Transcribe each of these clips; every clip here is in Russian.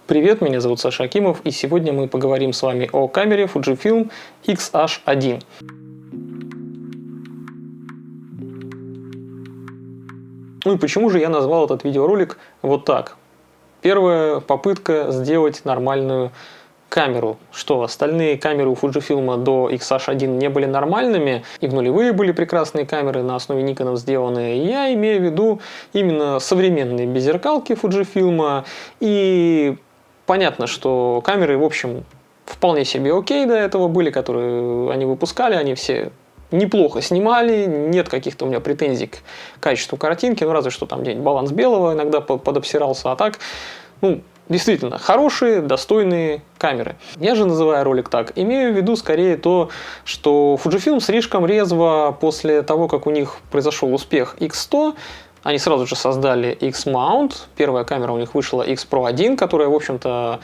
Привет, меня зовут Саша Акимов, и сегодня мы поговорим с вами о камере Fujifilm X-H1. Ну и почему же я назвал этот видеоролик вот так? Первая попытка сделать нормальную камеру. Что, остальные камеры у Fujifilm до X-H1 не были нормальными, и в нулевые были прекрасные камеры на основе Никонов сделанные. Я имею в виду именно современные беззеркалки Fujifilm. И понятно, что камеры, в общем, вполне себе окей до этого были, которые они выпускали, они все неплохо снимали, нет каких-то у меня претензий к качеству картинки, ну разве что там где-нибудь баланс белого иногда подобсирался, а так, ну, действительно, хорошие, достойные камеры. Я же называю ролик так. Имею в виду скорее то, что Fujifilm слишком резво после того, как у них произошел успех X100, они сразу же создали X-Mount. Первая камера у них вышла X-Pro 1, которая, в общем-то,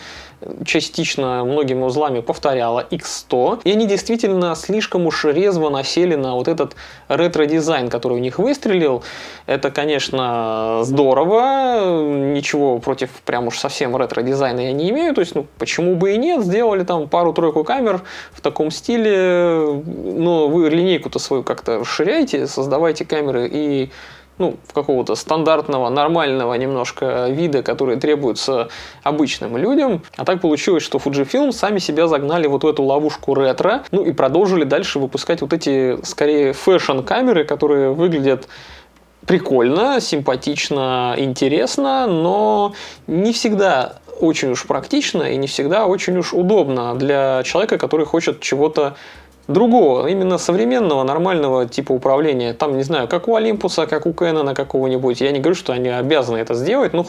частично многими узлами повторяла X100. И они действительно слишком уж резво насели на вот этот ретро-дизайн, который у них выстрелил. Это, конечно, здорово. Ничего против прям уж совсем ретро-дизайна я не имею. То есть, ну, почему бы и нет. Сделали там пару-тройку камер в таком стиле. Но вы линейку-то свою как-то расширяйте, создавайте камеры и какого-то стандартного, нормального немножко вида, который требуется обычным людям. А так получилось, что Fujifilm сами себя загнали вот в эту ловушку ретро, ну и продолжили дальше выпускать вот эти, скорее, фэшн-камеры, которые выглядят прикольно, симпатично, интересно, но не всегда очень уж практично и не всегда очень уж удобно для человека, который хочет чего-то другого, именно современного, нормального типа управления. Там, не знаю, как у Олимпуса, как у Кэнона какого-нибудь. Я не говорю, что они обязаны это сделать, но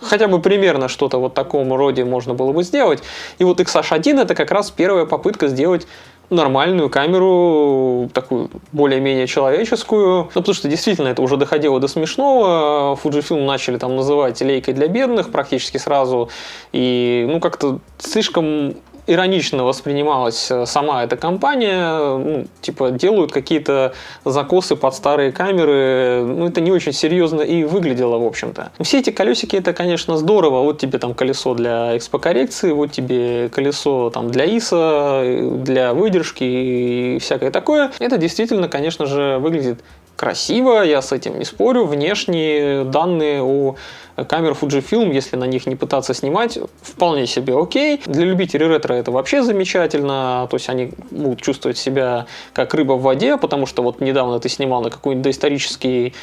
хотя бы примерно что-то вот в таком роде можно было бы сделать. И вот X-H1 это как раз первая попытка сделать нормальную камеру, такую более-менее человеческую. Ну, потому что действительно это уже доходило до смешного. Fujifilm начали там называть лейкой для бедных практически сразу. И, как-то слишком иронично воспринималась сама эта компания, делают какие-то закосы под старые камеры, это не очень серьезно и выглядело, в общем-то. Все эти колесики, это, конечно, здорово, вот тебе там колесо для экспокоррекции, вот тебе колесо там для ISO, для выдержки и всякое такое. Это действительно, конечно же, выглядит красиво, я с этим не спорю. Внешние данные у камер Fujifilm, если на них не пытаться снимать, вполне себе окей. Для любителей ретро это вообще замечательно, то есть они будут чувствовать себя как рыба в воде, потому что вот недавно ты снимал на какой-нибудь доисторический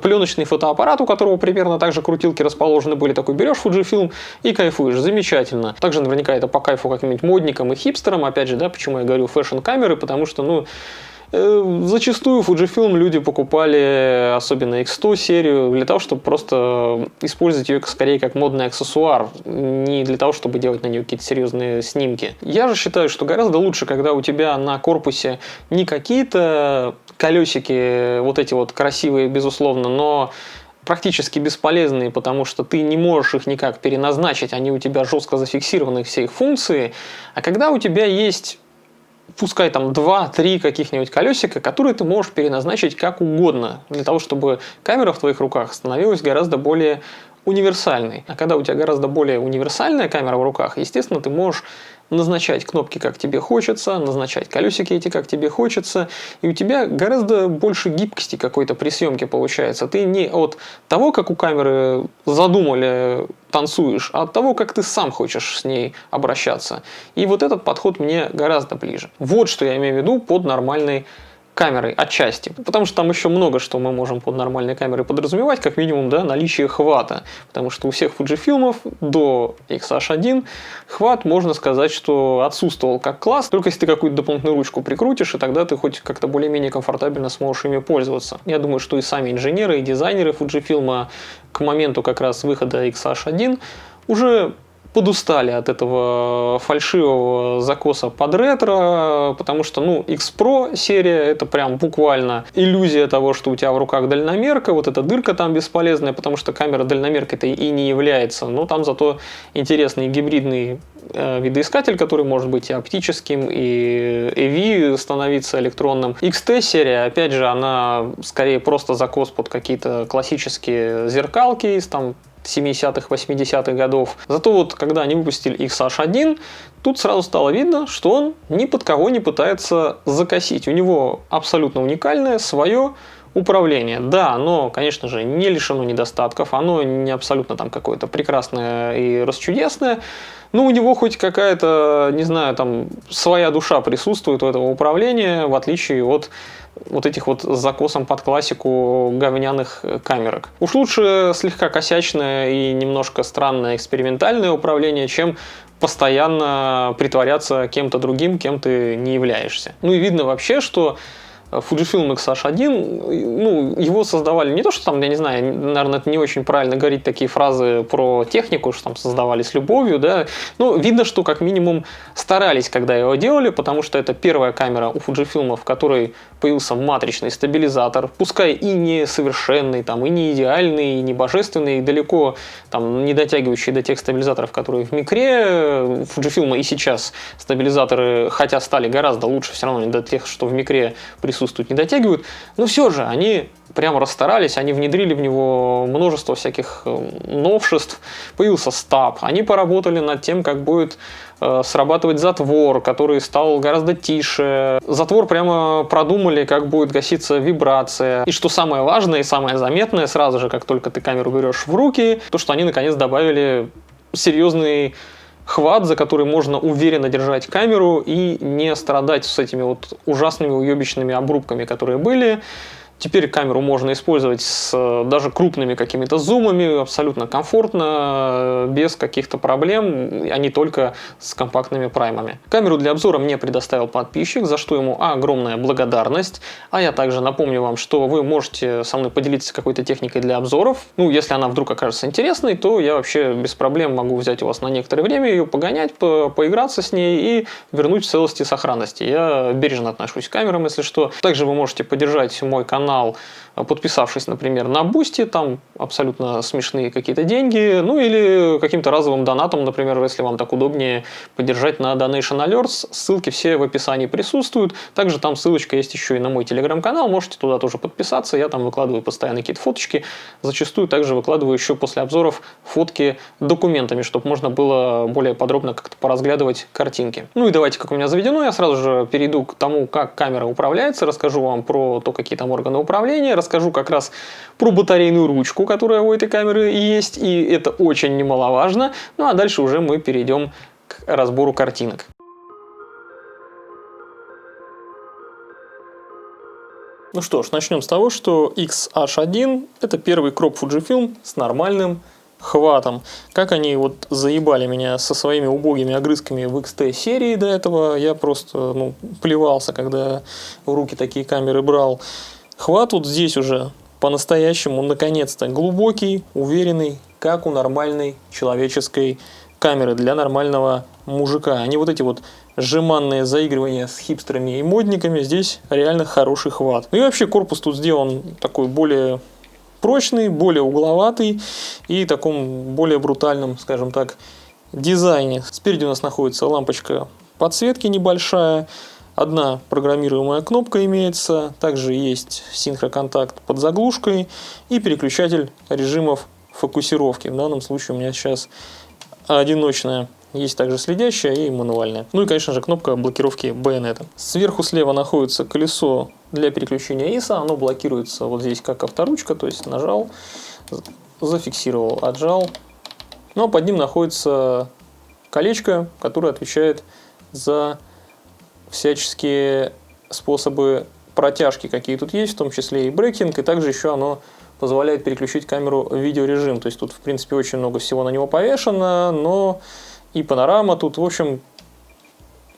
пленочный фотоаппарат, у которого примерно так же крутилки расположены были, такой берешь Fujifilm и кайфуешь, замечательно. Также наверняка это по кайфу каким-нибудь модникам и хипстерам, опять же, да, почему я говорю фэшн-камеры, потому что, зачастую Fujifilm люди покупали, особенно X100 серию, для того, чтобы просто использовать ее скорее как модный аксессуар, не для того, чтобы делать на нее какие-то серьезные снимки. Я же считаю, что гораздо лучше, когда у тебя на корпусе не какие-то колесики, вот эти вот красивые, безусловно, но практически бесполезные, потому что ты не можешь их никак переназначить, они у тебя жестко зафиксированы, все их функции, а когда у тебя есть пускай там 2-3 каких-нибудь колесика, которые ты можешь переназначить как угодно, для того, чтобы камера в твоих руках становилась гораздо более универсальной. А когда у тебя гораздо более универсальная камера в руках, естественно, ты можешь назначать кнопки, как тебе хочется, назначать колесики эти, как тебе хочется, и у тебя гораздо больше гибкости какой-то при съемке получается. Ты не от того, как у камеры задумали, танцуешь, а от того, как ты сам хочешь с ней обращаться. И вот этот подход мне гораздо ближе. Вот что я имею в виду под нормальной камерой отчасти. Потому что там еще много что мы можем под нормальной камерой подразумевать, как минимум, да, наличие хвата. Потому что у всех Fujifilm до X-H1 хват, можно сказать, что отсутствовал как класс. Только если ты какую-то дополнительную ручку прикрутишь, и тогда ты хоть как-то более-менее комфортабельно сможешь ими пользоваться. Я думаю, что и сами инженеры, и дизайнеры Fujifilm к моменту как раз выхода X-H1 уже подустали от этого фальшивого закоса под ретро, потому что, X-Pro серия это прям буквально иллюзия того, что у тебя в руках дальномерка, вот эта дырка там бесполезная, потому что камера дальномеркой-то и не является, но там зато интересный гибридный видоискатель, который может быть и оптическим, и AV становиться электронным. XT серия, опять же, она скорее просто закос под какие-то классические зеркалки из там 70-х, 80-х годов. Зато вот, когда они выпустили XH1, тут сразу стало видно, что он ни под кого не пытается закосить. У него абсолютно уникальное свое управление. Да, оно, конечно же, не лишено недостатков, оно не абсолютно там какое-то прекрасное и расчудесное, но у него хоть какая-то, не знаю, там своя душа присутствует у этого управления, в отличие от вот этих вот с закосом под классику говняных камерок. Уж лучше слегка косячное и немножко странное экспериментальное управление, чем постоянно притворяться кем-то другим, кем ты не являешься. Ну и видно вообще, что Fujifilm X-H1, ну, его создавали не то, что там, я не знаю, наверное, это не очень правильно говорить такие фразы про технику, что там создавали с любовью, да, но видно, что как минимум старались, когда его делали, потому что это первая камера у Fujifilm, в которой появился матричный стабилизатор, пускай и не совершенный, там, и не идеальный, и не божественный, и далеко там, не дотягивающий до тех стабилизаторов, которые в микре. Fujifilm и сейчас стабилизаторы, хотя стали гораздо лучше, все равно не до тех, что в микре присутствуют, не дотягивают, но все же они прямо расстарались, они внедрили в него множество всяких новшеств, появился стаб, они поработали над тем, как будет срабатывать затвор, который стал гораздо тише. Затвор прямо продумали, как будет гаситься вибрация. И что самое важное и самое заметное, сразу же, как только ты камеру берешь в руки, то, что они наконец добавили серьезный хват, за который можно уверенно держать камеру и не страдать с этими вот ужасными уебищными обрубками, которые были. Теперь камеру можно использовать с даже крупными какими-то зумами, абсолютно комфортно, без каких-то проблем, а не только с компактными праймами. Камеру для обзора мне предоставил подписчик, за что ему огромная благодарность. А я также напомню вам, что вы можете со мной поделиться какой-то техникой для обзоров. Ну, если она вдруг окажется интересной, то я вообще без проблем могу взять у вас на некоторое время, ее погонять, поиграться с ней и вернуть в целости и сохранности. Я бережно отношусь к камерам, если что. Также вы можете поддержать мой канал, подписавшись, например, на Boosty, там абсолютно смешные какие-то деньги, ну или каким-то разовым донатом, например, если вам так удобнее поддержать на Donation Alerts, ссылки все в описании присутствуют, также там ссылочка есть еще и на мой телеграм-канал, можете туда тоже подписаться, я там выкладываю постоянно какие-то фоточки, зачастую также выкладываю еще после обзоров фотки документами, чтобы можно было более подробно как-то поразглядывать картинки. Ну и давайте, как у меня заведено, я сразу же перейду к тому, как камера управляется, расскажу вам про то, какие там органы управления, расскажу как раз про батарейную ручку, которая у этой камеры есть, и это очень немаловажно. Ну а дальше уже мы перейдем к разбору картинок. Ну что ж, начнем с того, что XH1 это первый кроп Fujifilm с нормальным хватом. Как они вот заебали меня со своими убогими огрызками в XT серии до этого, я просто плевался, когда в руки такие камеры брал. Хват вот здесь уже по-настоящему, наконец-то, глубокий, уверенный, как у нормальной человеческой камеры для нормального мужика. А не вот эти вот жеманные заигрывания с хипстерами и модниками, здесь реально хороший хват. Ну и вообще корпус тут сделан такой более прочный, более угловатый и таком более брутальном, скажем так, дизайне. Спереди у нас находится лампочка подсветки небольшая. Одна программируемая кнопка имеется, также есть синхроконтакт под заглушкой и переключатель режимов фокусировки. В данном случае у меня сейчас одиночная, есть также следящая и мануальная. Ну и, конечно же, кнопка блокировки байонета. Сверху слева находится колесо для переключения ISO, оно блокируется вот здесь как авторучка, то есть нажал, зафиксировал, отжал. Ну а под ним находится колечко, которое отвечает за всяческие способы протяжки, какие тут есть, в том числе и брейкинг, и также еще оно позволяет переключить камеру в видеорежим. То есть тут, в принципе, очень много всего на него повешено, но и панорама тут, в общем,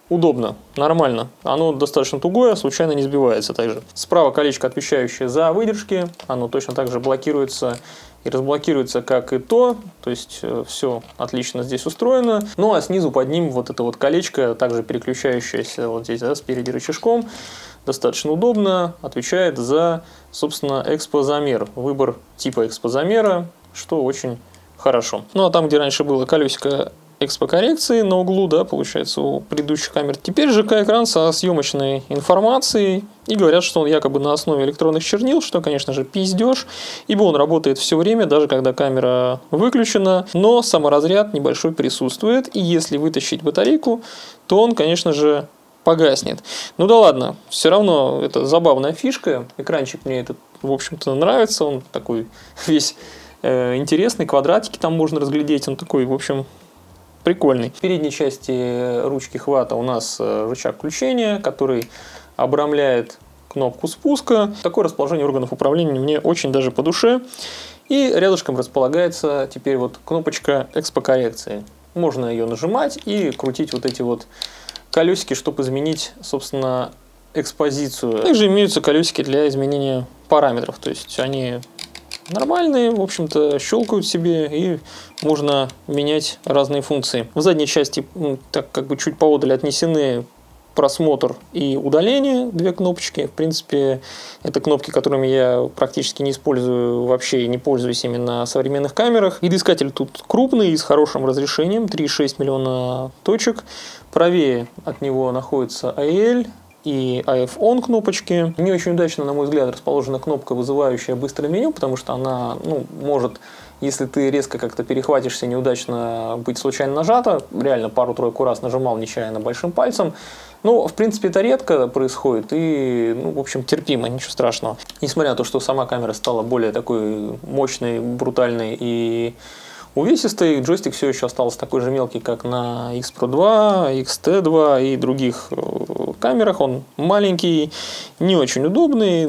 удобно, нормально. Оно достаточно тугое, случайно не сбивается также. Справа колечко, отвечающее за выдержки, оно точно так же блокируется и разблокируется, как и то есть все отлично здесь устроено. Ну а снизу под ним вот это вот колечко, также переключающееся вот здесь, да, спереди рычажком, достаточно удобно, отвечает за, собственно, экспозамер, выбор типа экспозамера, что очень хорошо. Ну а там, где раньше было колесико экспокоррекции на углу, да, получается, у предыдущих камер. Теперь ЖК-экран со съемочной информацией. И говорят, что он якобы на основе электронных чернил, что, конечно же, пиздеж, ибо он работает все время, даже когда камера выключена, но саморазряд небольшой присутствует, и если вытащить батарейку, то он, конечно же, погаснет. Ну да ладно, все равно это забавная фишка, экранчик мне этот, в общем-то, нравится, он такой весь интересный, квадратики там можно разглядеть, он такой, в общем, прикольный. В передней части ручки хвата у нас рычаг включения, который обрамляет кнопку спуска. Такое расположение органов управления мне очень даже по душе. И рядышком располагается теперь вот кнопочка экспокоррекции. Можно ее нажимать и крутить вот эти вот колесики, чтобы изменить, собственно, экспозицию. Также имеются колесики для изменения параметров. То есть они нормальные, в общем-то, щелкают себе, и можно менять разные функции. В задней части, так как бы чуть поодаль отнесены просмотр и удаление, две кнопочки. В принципе, это кнопки, которыми я практически не использую вообще и не пользуюсь именно на современных камерах. Видоискатель тут крупный и с хорошим разрешением, 3,6 миллиона точек. Правее от него находится AL и AF On кнопочки. Не очень удачно, на мой взгляд, расположена кнопка, вызывающая быстрое меню, потому что она, может, если ты резко как-то перехватишься, неудачно быть случайно нажата, реально пару-тройку раз нажимал нечаянно большим пальцем. В принципе, это редко происходит и, в общем, терпимо, ничего страшного. Несмотря на то, что сама камера стала более такой мощной, брутальной и увесистой, джойстик все еще остался такой же мелкий, как на X Pro 2, XT2 и других камерах. Он маленький, не очень удобный,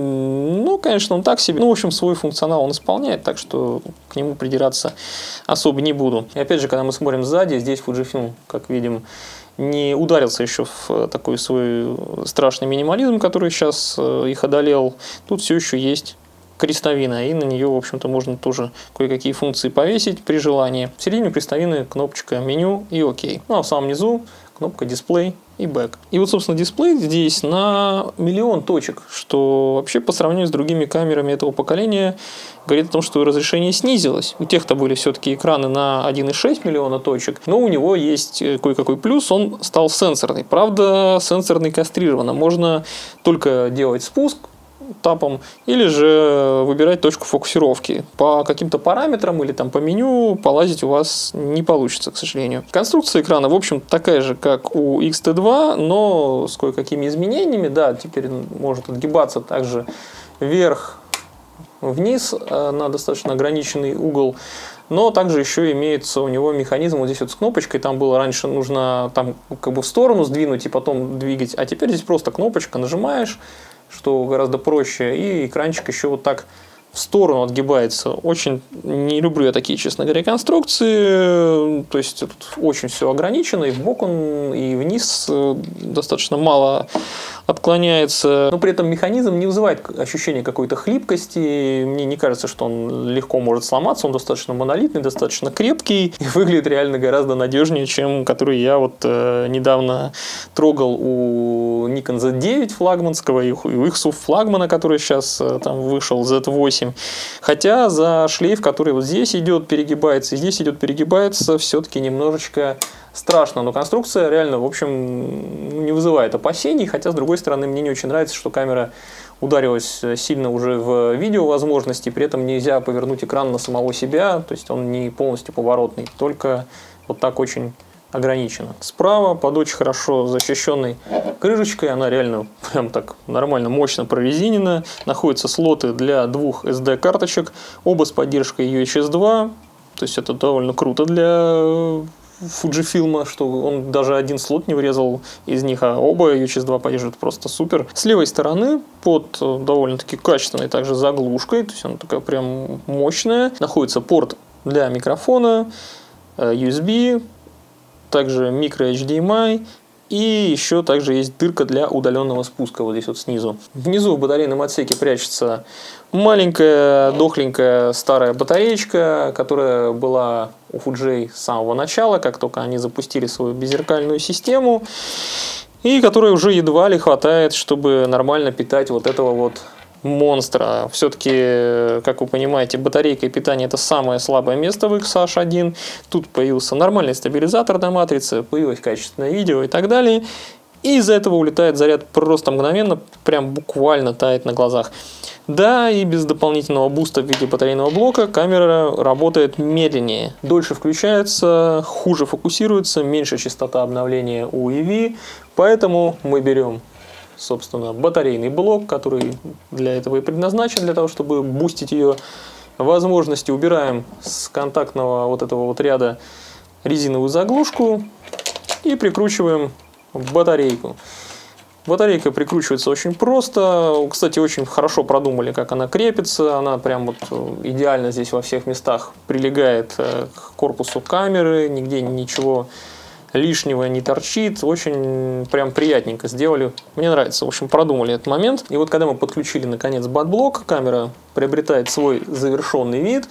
конечно, он так себе. В общем, свой функционал он исполняет, так что к нему придираться особо не буду. И опять же, когда мы смотрим сзади, здесь Fujifilm, как видим, не ударился еще в такой свой страшный минимализм, который сейчас их одолел. Тут все еще есть крестовина, и на нее, в общем-то, можно тоже кое-какие функции повесить при желании. В середине крестовины кнопочка меню и ОК. А в самом низу кнопка дисплей и бэк. И вот, собственно, дисплей здесь на 1 миллион точек, что вообще по сравнению с другими камерами этого поколения говорит о том, что разрешение снизилось. У тех-то были все-таки экраны на 1,6 миллиона точек, но у него есть кое-какой плюс, он стал сенсорный. Правда, сенсорный кастрированно. Можно только делать спуск тапом, или же выбирать точку фокусировки. По каким-то параметрам или там по меню полазить у вас не получится, к сожалению. Конструкция экрана, в общем, такая же, как у XT2, но с кое-какими изменениями. Да, теперь может отгибаться также вверх-вниз на достаточно ограниченный угол. Но также еще имеется у него механизм вот здесь вот с кнопочкой. Там было раньше нужно там как бы в сторону сдвинуть и потом двигать. А теперь здесь просто кнопочка, нажимаешь, что гораздо проще, и экранчик еще вот так в сторону отгибается. Очень не люблю я такие, честно говоря, конструкции. То есть тут очень все ограничено, и вбок он, и вниз достаточно мало отклоняется. Но при этом механизм не вызывает ощущения какой-то хлипкости. Мне не кажется, что он легко может сломаться. Он достаточно монолитный, достаточно крепкий. И выглядит реально гораздо надежнее, чем который я вот недавно трогал у Nikon Z9 флагманского и у их флагмана, который сейчас там вышел, Z8. Хотя за шлейф, который вот здесь идет, перегибается, и здесь идет, перегибается, все-таки немножечко страшно. Но конструкция реально, в общем, не вызывает опасений. Хотя, с другой стороны, мне не очень нравится, что камера ударилась сильно уже в видеовозможности. При этом нельзя повернуть экран на самого себя. То есть он не полностью поворотный. Только вот так очень ограничено. Справа под очень хорошо защищенной крышечкой, она реально прям так нормально, мощно прорезинена. Находятся слоты для 2 SD-карточек, оба с поддержкой UHS 2. То есть это довольно круто для Fujifilm, что он даже один слот не врезал из них, а оба UHS 2 поддерживают, просто супер. С левой стороны под довольно-таки качественной также заглушкой, то есть она такая прям мощная, находится порт для микрофона, USB, также micro HDMI, и еще также есть дырка для удаленного спуска вот здесь вот снизу. Внизу в батарейном отсеке прячется маленькая, дохленькая старая батареечка, которая была у Fuji с самого начала, как только они запустили свою беззеркальную систему, и которой уже едва ли хватает, чтобы нормально питать вот этого вот монстра. Все-таки, как вы понимаете, батарейка и питание — это самое слабое место в XH1. Тут появился нормальный стабилизатор на матрице, появилось качественное видео и так далее. И из-за этого улетает заряд просто мгновенно, прям буквально тает на глазах. Да, и без дополнительного буста в виде батарейного блока камера работает медленнее, дольше включается, хуже фокусируется, меньше частота обновления у EV, поэтому мы берем, собственно, батарейный блок, который для этого и предназначен, для того, чтобы бустить ее возможности. Убираем с контактного вот этого вот ряда резиновую заглушку и прикручиваем батарейку. Батарейка прикручивается очень просто. Кстати, очень хорошо продумали, как она крепится. Она прям вот идеально здесь во всех местах прилегает к корпусу камеры. Нигде ничего лишнего не торчит. Очень прям приятненько сделали. Мне нравится. В общем, продумали этот момент. И вот когда мы подключили наконец бат-блок, камера приобретает свой завершенный вид.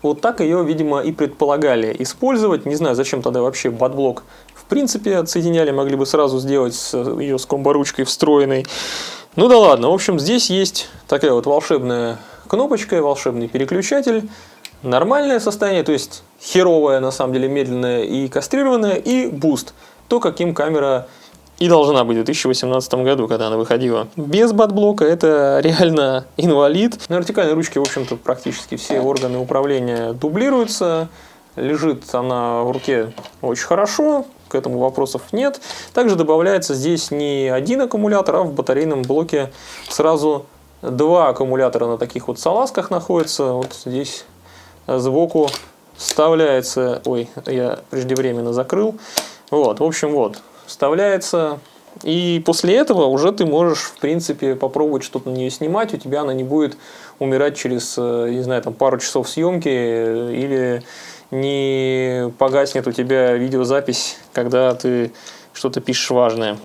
Вот так ее, видимо, и предполагали использовать. Не знаю, зачем тогда вообще бат-блок в принципе отсоединяли. Могли бы сразу сделать ее с комбо-ручкой встроенной. Ну да ладно. В общем, здесь есть такая вот волшебная кнопочка, волшебный переключатель. Нормальное состояние, то есть херовое, на самом деле, медленное и кастрированное, и буст. То, каким камера и должна быть в 2018 году, когда она выходила. Без бат-блока это реально инвалид. На вертикальной ручке, в общем-то, практически все органы управления дублируются. Лежит она в руке очень хорошо, к этому вопросов нет. Также добавляется здесь не один аккумулятор, а в батарейном блоке сразу два аккумулятора на таких вот салазках находятся. Вот здесь сбоку вставляется... Ой, я преждевременно закрыл. Вот, в общем, вот. Вставляется, и после этого уже ты можешь, в принципе, попробовать что-то на нее снимать, у тебя она не будет умирать через, не знаю, там, пару часов съемки, или не погаснет у тебя видеозапись, когда ты что-то пишешь важное.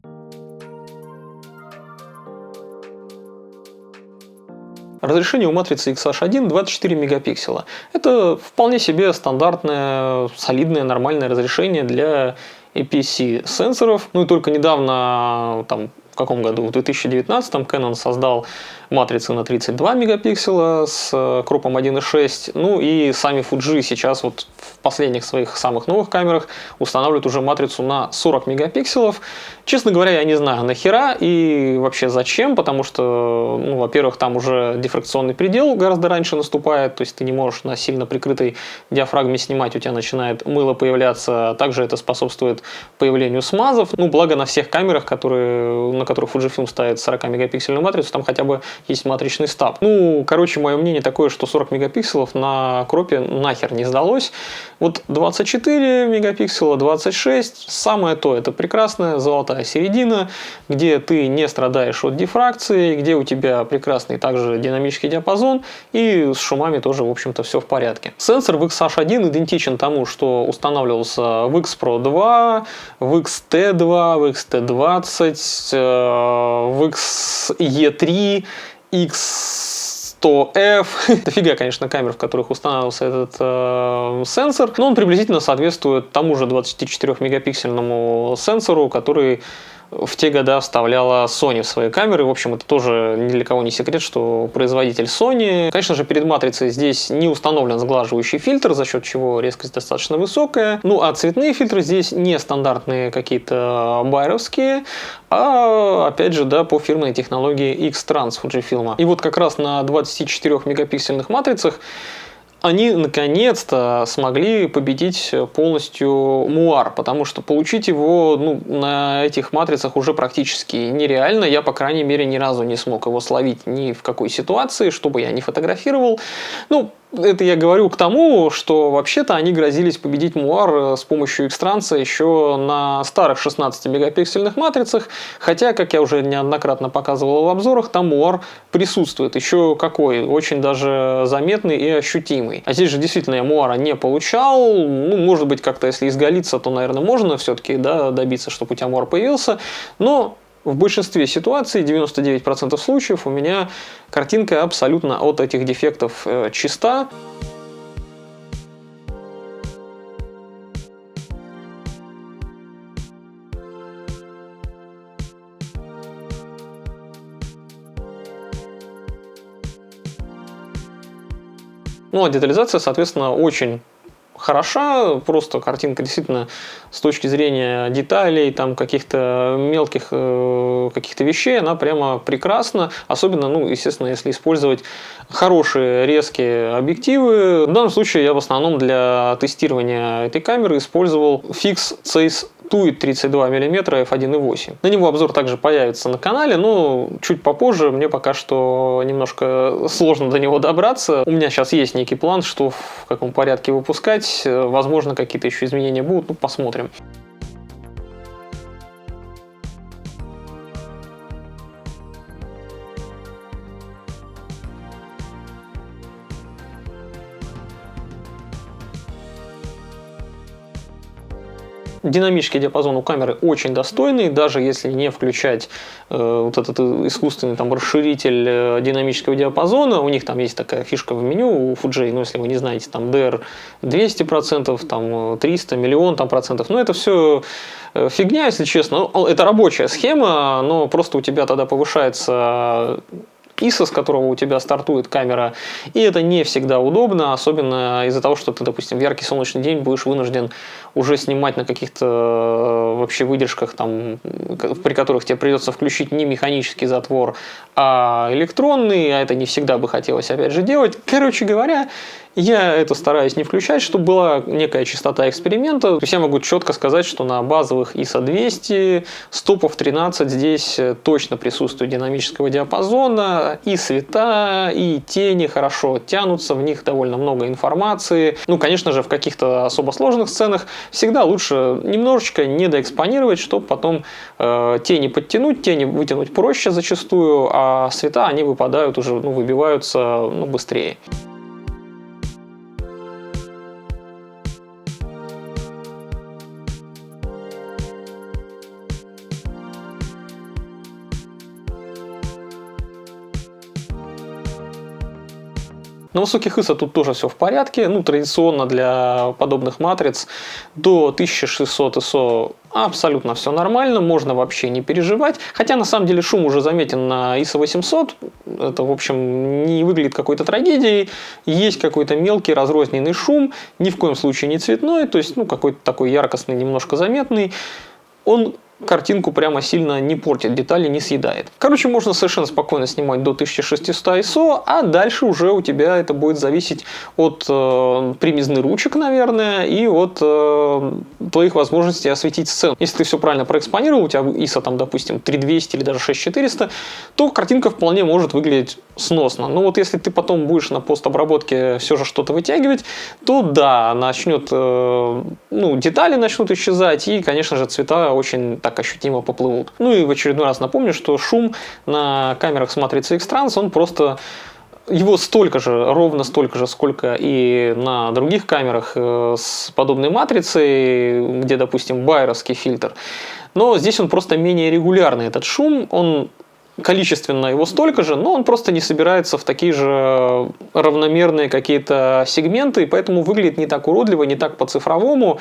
Разрешение у матрицы XH1 24 мегапикселя. Это вполне себе стандартное, солидное, нормальное разрешение для APS-C сенсоров. Ну и только недавно, там, в каком году? В 2019 Canon создал матрицы на 32 мегапикселя с кропом 1.6. Ну и сами Fuji сейчас вот в последних своих самых новых камерах устанавливают уже матрицу на 40 мегапикселов. Честно говоря, я не знаю нахера и вообще зачем, потому что, ну, во-первых, там уже дифракционный предел гораздо раньше наступает, то есть ты не можешь на сильно прикрытой диафрагме снимать, у тебя начинает мыло появляться, также это способствует появлению смазов. Ну, благо на всех камерах, на которых Fujifilm ставит 40 мегапиксельную матрицу, там хотя бы есть матричный стаб. Ну, короче, мое мнение такое, что 40 мегапикселов на кропе нахер не сдалось. Вот 24 мегапикселя, 26, самое то, это прекрасная золотая середина, где ты не страдаешь от дифракции, где у тебя прекрасный также динамический диапазон, и с шумами тоже, в общем-то, все в порядке. Сенсор в XH1 идентичен тому, что устанавливался в X Pro 2, в XT2, в XT20, в XE3, X100F. Дофига, конечно, камер, в которых устанавливался этот сенсор, но он приблизительно соответствует тому же 24-мегапиксельному сенсору, который в те годы вставляла Sony в свои камеры. В общем, это тоже ни для кого не секрет, что производитель Sony. Конечно же, перед матрицей здесь не установлен сглаживающий фильтр, за счет чего резкость достаточно высокая. Ну, а цветные фильтры здесь не стандартные какие-то байеровские, а, опять же, да, по фирменной технологии X-Trans Fujifilm. И вот как раз на 24-мегапиксельных матрицах они наконец-то смогли победить полностью муар, потому что получить его, ну, на этих матрицах уже практически нереально. Я, по крайней мере, ни разу не смог его словить ни в какой ситуации, чтобы я не фотографировал. Ну, это я говорю к тому, что вообще-то они грозились победить муар с помощью X-Trans еще на старых 16-мегапиксельных матрицах, хотя, как я уже неоднократно показывал в обзорах, там муар присутствует. Еще какой, очень даже заметный и ощутимый. А здесь же действительно я муара не получал. Ну, может быть, как-то если изгалиться, то, наверное, можно все-таки, да, добиться, чтобы у тебя муар появился. Но в большинстве ситуаций, 99% случаев, у меня картинка абсолютно от этих дефектов чиста. Ну, а детализация, соответственно, очень хороша, просто картинка действительно с точки зрения деталей, там каких-то мелких каких-то вещей, она прямо прекрасна, особенно, ну, естественно, если использовать хорошие резкие объективы. В данном случае я в основном для тестирования этой камеры использовал Fix Zeiss Tuit 32 мм f1.8. На него обзор также появится на канале, но чуть попозже, мне пока что немножко сложно до него добраться. У меня сейчас есть некий план, что в каком порядке выпускать. Возможно, какие-то еще изменения будут, ну, посмотрим. Динамический диапазон у камеры очень достойный, даже если не включать вот этот искусственный там расширитель динамического диапазона. У них там есть такая фишка в меню у Fuji, ну, если вы не знаете, там DR 200%, там 300, миллион там процентов. Но это все фигня, если честно. Это рабочая схема, но просто у тебя тогда повышается ISO, с которого у тебя стартует камера, и это не всегда удобно, особенно из-за того, что ты, допустим, в яркий солнечный день будешь вынужден уже снимать на каких-то вообще выдержках, там, при которых тебе придется включить не механический затвор, а электронный, а это не всегда бы хотелось опять же делать. Короче говоря, я это стараюсь не включать, чтобы была некая частота эксперимента. То есть я могу четко сказать, что на базовых ISO 200, стопов 13 здесь точно присутствует динамического диапазона, и цвета, и тени хорошо тянутся, в них довольно много информации. Ну, конечно же, в каких-то особо сложных сценах всегда лучше немножечко недоэкспонировать, чтобы потом тени подтянуть, тени вытянуть проще зачастую, а цвета, они выпадают уже, ну, выбиваются, ну, быстрее. На высоких ISO тут тоже все в порядке. Ну, традиционно для подобных матриц до 1600 ISO абсолютно все нормально, можно вообще не переживать. Хотя на самом деле шум уже заметен на ISO 800. Это, в общем, не выглядит какой-то трагедией. Есть какой-то мелкий разрозненный шум, ни в коем случае не цветной, то есть, ну, какой-то такой яркостный, немножко заметный. Он картинку прямо сильно не портит, детали не съедает. Короче, можно совершенно спокойно снимать до 1600 ISO, а дальше уже у тебя это будет зависеть от примизны ручек, наверное, и от твоих возможностей осветить сцену. Если ты все правильно проэкспонировал, у тебя ISO там, допустим, 3200 или даже 6400, то картинка вполне может выглядеть сносно. Но вот если ты потом будешь на постобработке все же что-то вытягивать, то да, начнет, ну, детали начнут исчезать, и, конечно же, цвета очень так ощутимо поплывут. Ну и в очередной раз напомню, что шум на камерах с матрицей X-Trans, он просто... Его столько же, ровно столько же, сколько и на других камерах с подобной матрицей, где, допустим, байеровский фильтр. Но здесь он просто менее регулярный, этот шум. Он количественно его столько же, но он просто не собирается в такие же равномерные какие-то сегменты, и поэтому выглядит не так уродливо, не так по-цифровому.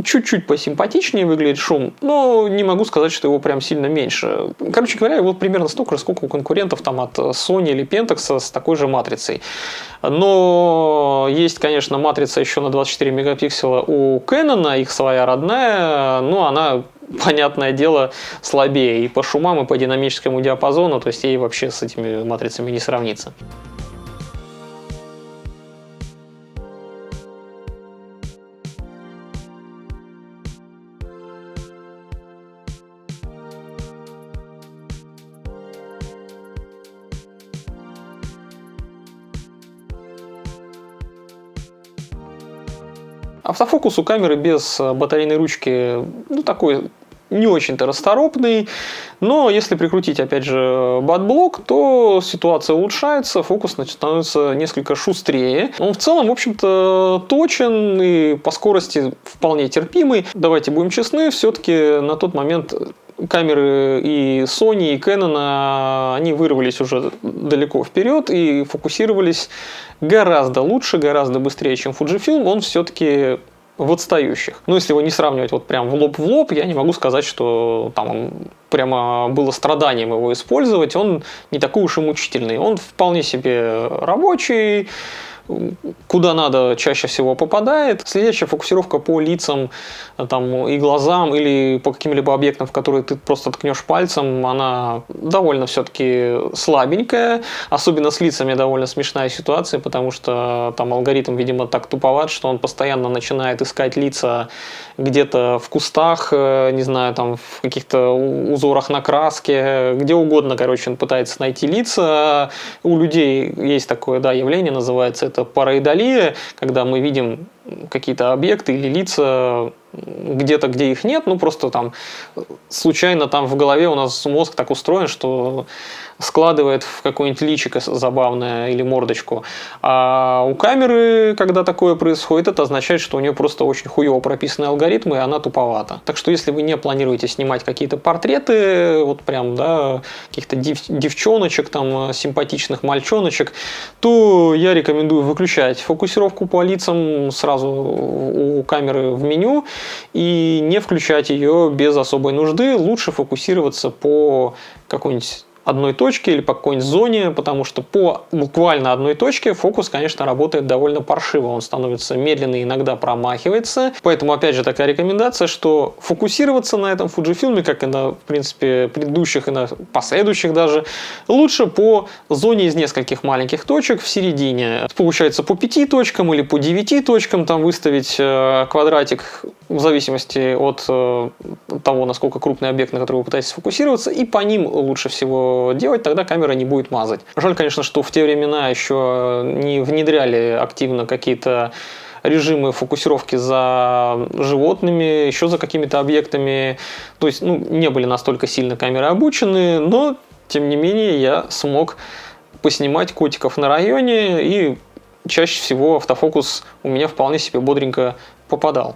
Чуть-чуть посимпатичнее выглядит шум, но не могу сказать, что его прям сильно меньше. Короче говоря, его примерно столько же, сколько у конкурентов там от Sony или Pentax с такой же матрицей. Но есть, конечно, матрица еще на 24 мегапикселя у Canon, их своя родная, но она, понятное дело, слабее и по шумам, и по динамическому диапазону, то есть ей вообще с этими матрицами не сравнится. Автофокус у камеры без батарейной ручки, ну, такой не очень-то расторопный, но если прикрутить, опять же, бат-блок, то ситуация улучшается, фокус становится несколько шустрее. Он в целом, в общем-то, точен и по скорости вполне терпимый. Давайте будем честны, все-таки на тот момент камеры и Sony, и Canon, они вырвались уже далеко вперед и фокусировались гораздо лучше, гораздо быстрее, чем Fujifilm. Он все-таки в отстающих. Но если его не сравнивать вот прям в лоб, я не могу сказать, что там он прямо было страданием его использовать. Он не такой уж и мучительный. Он вполне себе рабочий, куда надо, чаще всего попадает. Следящая фокусировка по лицам там, и глазам или по каким-либо объектам, в которые ты просто ткнешь пальцем, она довольно все-таки слабенькая. Особенно с лицами довольно смешная ситуация, потому что там алгоритм, видимо, так туповат, что он постоянно начинает искать лица где-то в кустах, не знаю, там в каких-то узорах на краске, где угодно, короче, он пытается найти лица. У людей есть такое, да, явление, называется это параидолия, когда мы видим какие-то объекты или лица где-то, где их нет, ну просто там случайно там в голове у нас мозг так устроен, что складывает в какое-нибудь личико забавное или мордочку. А у камеры, когда такое происходит, это означает, что у нее просто очень хуево прописаны алгоритмы, и она туповата. Так что если вы не планируете снимать какие-то портреты, вот прям, да, каких-то девчоночек, там, симпатичных мальчоночек, то я рекомендую выключать фокусировку по лицам сразу у камеры в меню и не включать ее без особой нужды. Лучше фокусироваться по какой-нибудь одной точке или по какой-нибудь зоне, потому что по буквально одной точке фокус, конечно, работает довольно паршиво. Он становится медленный, иногда промахивается. Поэтому, опять же, такая рекомендация, что фокусироваться на этом Fujifilm, как и на, в принципе, предыдущих и на последующих даже, лучше по зоне из нескольких маленьких точек в середине. Получается, по 5 точкам или по 9 точкам там выставить квадратик в зависимости от того, насколько крупный объект, на который вы пытаетесь сфокусироваться, и по ним лучше всего делать, тогда камера не будет мазать. Жаль, конечно, что в те времена еще не внедряли активно какие-то режимы фокусировки за животными, еще за какими-то объектами. То есть, ну, не были настолько сильно камеры обучены, но, тем не менее, я смог поснимать котиков на районе, и чаще всего автофокус у меня вполне себе бодренько попадал.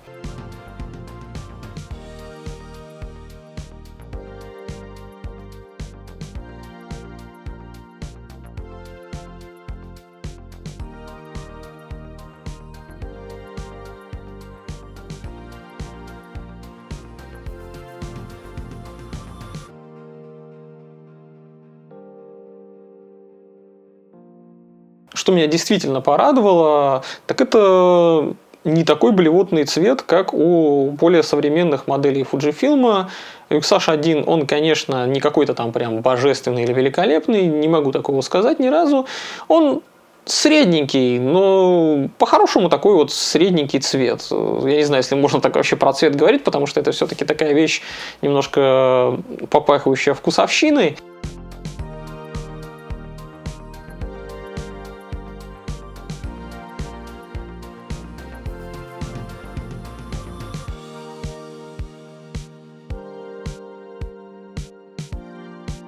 Что меня действительно порадовало, так это не такой блевотный цвет, как у более современных моделей Fujifilm. XH1, он, конечно, не какой-то там прям божественный или великолепный, не могу такого сказать ни разу. Он средненький, но по-хорошему такой вот средненький цвет. Я не знаю, если можно так вообще про цвет говорить, потому что это все-таки такая вещь, немножко попахивающая вкусовщиной.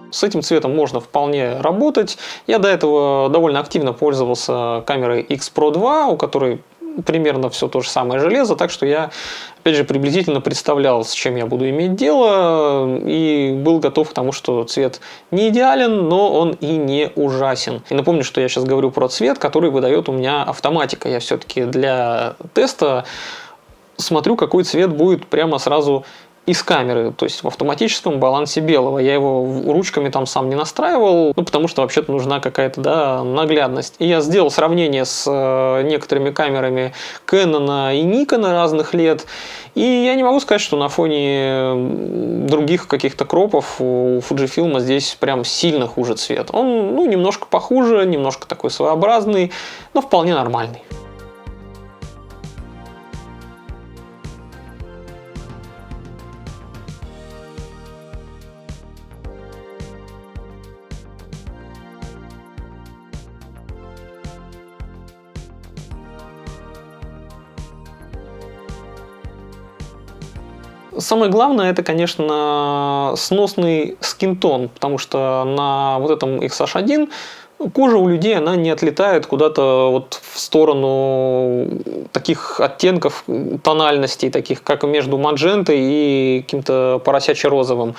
С этим цветом можно вполне работать. Я до этого довольно активно пользовался камерой X Pro 2, у которой примерно все то же самое железо, так что я, опять же, приблизительно представлял, с чем я буду иметь дело, и был готов к тому, что цвет не идеален, но он и не ужасен. И напомню, что я сейчас говорю про цвет, который выдает у меня автоматика. Я все-таки для теста смотрю, какой цвет будет прямо сразу из камеры, то есть в автоматическом балансе белого. Я его ручками там сам не настраивал, ну, потому что вообще-то нужна какая-то, да, наглядность. И я сделал сравнение с некоторыми камерами Canon и Nikon разных лет, и я не могу сказать, что на фоне других каких-то кропов у Fujifilm здесь прям сильно хуже цвет. Он, ну, немножко похуже, немножко такой своеобразный, но вполне нормальный. Самое главное, это, конечно, сносный скинтон, потому что на вот этом XH1 кожа у людей, она не отлетает куда-то вот в сторону таких оттенков тональностей, таких как между маджентой и каким-то поросячьо-розовым.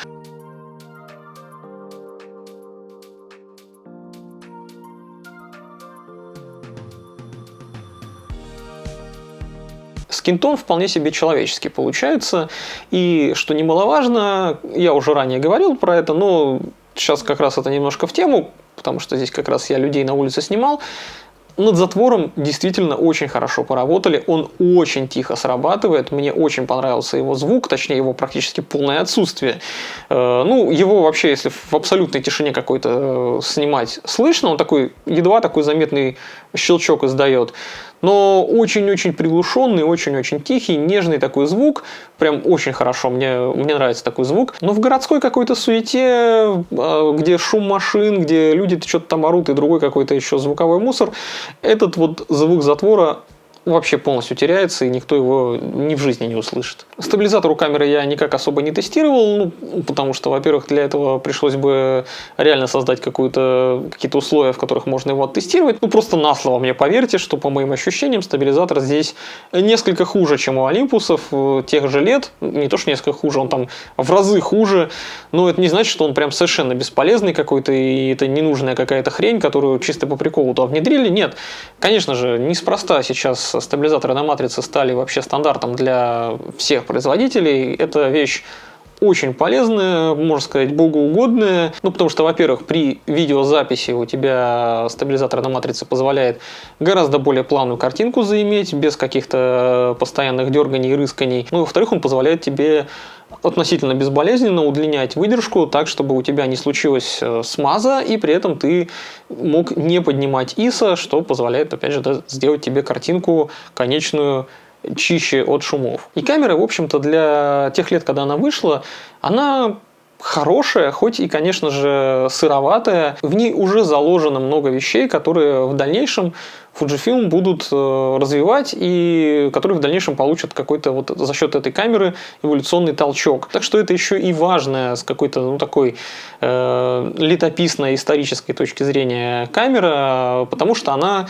Скинтон вполне себе человеческий получается. И, что немаловажно, я уже ранее говорил про это, но сейчас как раз это немножко в тему, потому что здесь как раз я людей на улице снимал. Над затвором действительно очень хорошо поработали, он очень тихо срабатывает, мне очень понравился его звук, точнее его практически полное отсутствие. Ну, его вообще, если в абсолютной тишине какой-то снимать, слышно, он такой, едва такой заметный щелчок издает. Но очень-очень приглушенный, очень-очень тихий, нежный такой звук. Прям очень хорошо, мне нравится такой звук. Но в городской какой-то суете, где шум машин, где люди что-то там орут и другой какой-то еще звуковой мусор, этот вот звук затвора вообще полностью теряется, и никто его ни в жизни не услышит. Стабилизатор у камеры я никак особо не тестировал, ну, потому что, во-первых, для этого пришлось бы реально создать какие-то условия, в которых можно его оттестировать. Ну, просто на слово мне поверьте, что, по моим ощущениям, стабилизатор здесь несколько хуже, чем у Олимпусов тех же лет. Не то, что несколько хуже, он там в разы хуже, но это не значит, что он прям совершенно бесполезный какой-то, и это ненужная какая-то хрень, которую чисто по приколу туда внедрили. Нет, конечно же, неспроста сейчас стабилизаторы на матрице стали вообще стандартом для всех производителей. Это вещь очень полезная, можно сказать, богоугодная. Ну, потому что, во-первых, при видеозаписи у тебя стабилизатор на матрице позволяет гораздо более плавную картинку заиметь, без каких-то постоянных дерганий и рысканий. Ну, во-вторых, он позволяет тебе относительно безболезненно удлинять выдержку так, чтобы у тебя не случилось смаза, и при этом ты мог не поднимать ISO, что позволяет, опять же, сделать тебе картинку конечную чище от шумов. И камера, в общем-то, для тех лет, когда она вышла, она хорошая, хоть и, конечно же, сыроватая. В ней уже заложено много вещей, которые в дальнейшем Fujifilm будут развивать и которые в дальнейшем получат какой-то вот за счет этой камеры эволюционный толчок. Так что это еще и важная с какой-то, ну, такой летописной исторической точки зрения камера, потому что она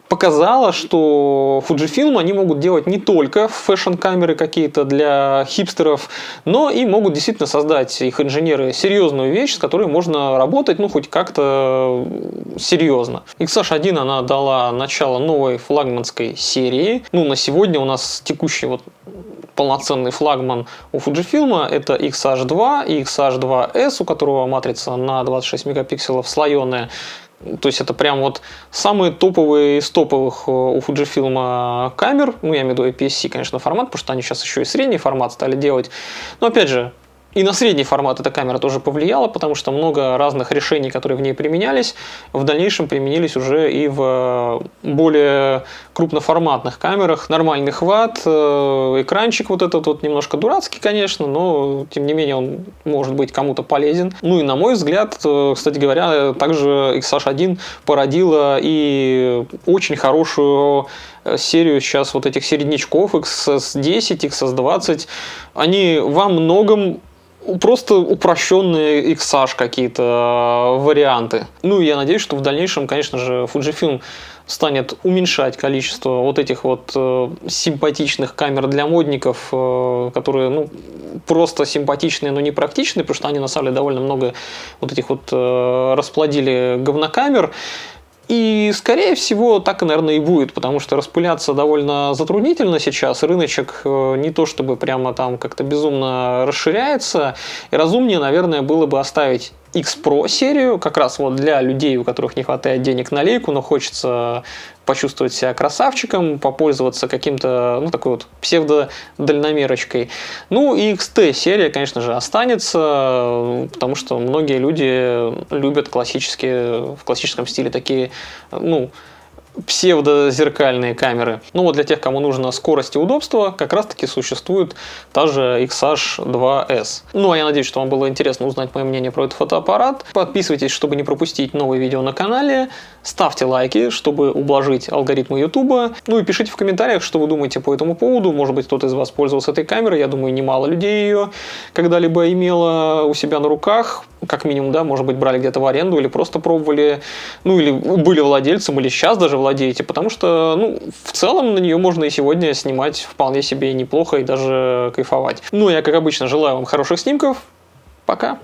показала, что Fujifilm они могут делать не только фэшн-камеры какие-то для хипстеров, но и могут действительно создать, их инженеры, серьезную вещь, с которой можно работать, ну, хоть как-то серьезно. XH1 она дала начало новой флагманской серии. Ну, на сегодня у нас текущий вот полноценный флагман у Fujifilm это XH2 и XH2S, у которого матрица на 26 мегапикселов слоеная. То есть это прям вот самые топовые из топовых у Fujifilm камер. Ну, я имею в виду APS-C, конечно, формат, потому что они сейчас еще и средний формат стали делать. Но опять же, и на средний формат эта камера тоже повлияла, потому что много разных решений, которые в ней применялись, в дальнейшем применились уже и в более крупноформатных камерах. Нормальный хват, экранчик вот этот вот немножко дурацкий, конечно, но тем не менее он может быть кому-то полезен. Ну и на мой взгляд, кстати говоря, также XH1 породила и очень хорошую серию сейчас вот этих середнячков XS10, XS20. Они во многом просто упрощенные XH какие-то варианты. Ну и я надеюсь, что в дальнейшем, конечно же, Fujifilm станет уменьшать количество вот этих вот симпатичных камер для модников, которые, ну, просто симпатичные, но не практичные, потому что они на самом деле довольно много вот этих вот расплодили говнокамер. И, скорее всего, так и, наверное, и будет, потому что распыляться довольно затруднительно сейчас. Рыночек не то чтобы прямо там как-то безумно расширяется. И разумнее, наверное, было бы оставить X-Pro серию, как раз вот для людей, у которых не хватает денег на лейку, но хочется почувствовать себя красавчиком, попользоваться каким-то, ну, такой вот псевдодальномерочкой. Ну и XT серия, конечно же, останется, потому что многие люди любят в классическом стиле такие, ну, псевдозеркальные камеры. Ну вот для тех, кому нужна скорость и удобство, как раз таки существует та же XH2S. Ну а я надеюсь, что вам было интересно узнать мое мнение про этот фотоаппарат. Подписывайтесь, чтобы не пропустить новые видео на канале. Ставьте лайки, чтобы ублажить алгоритмы YouTube. Ну и пишите в комментариях, что вы думаете по этому поводу. Может быть, кто-то из вас пользовался этой камерой. Я думаю, немало людей ее когда-либо имело у себя на руках. Как минимум, да, может быть, брали где-то в аренду или просто пробовали, ну или были владельцем, или сейчас даже владеете, потому что, ну, в целом на нее можно и сегодня снимать вполне себе неплохо и даже кайфовать. Ну, я, как обычно, желаю вам хороших снимков. Пока!